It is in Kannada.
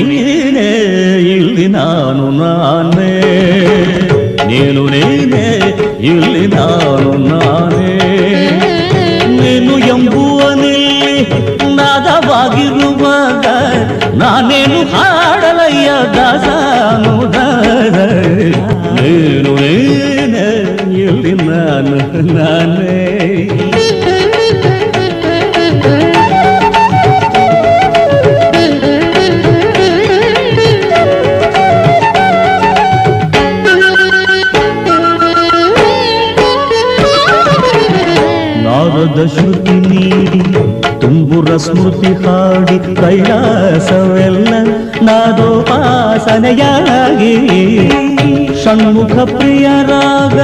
ನೀನೇ ಇಲ್ಲಿ ನಾನು ನಾನೇ, ನೀನು ನೀನೇ ಇಲ್ಲಿ ನಾನು ನಾನೇ. ನೀನು ಎಂಬುವನಲ್ಲಿ ನಾದವಾಗಿರುವಾಗ ನಾನೇನು ಹಾಡಲಯ್ಯ ದಾಸಾನುದಾರ. ನೀನು ನೀನೇ ಇಲ್ಲಿ ನಾನು ನಾನೇ. ನಾರದ ಶ್ರುತಿ ನೀಡಿ ತುಂಬುರ ಸ್ಮೃತಿ ಹಾಡಿ ಕೈಲಾಸವೆಲ್ಲ ನಾದೋಪಾಸನೆಯಾಗಿ ಷಣ್ಮುಖ ಪ್ರಿಯರಾಗ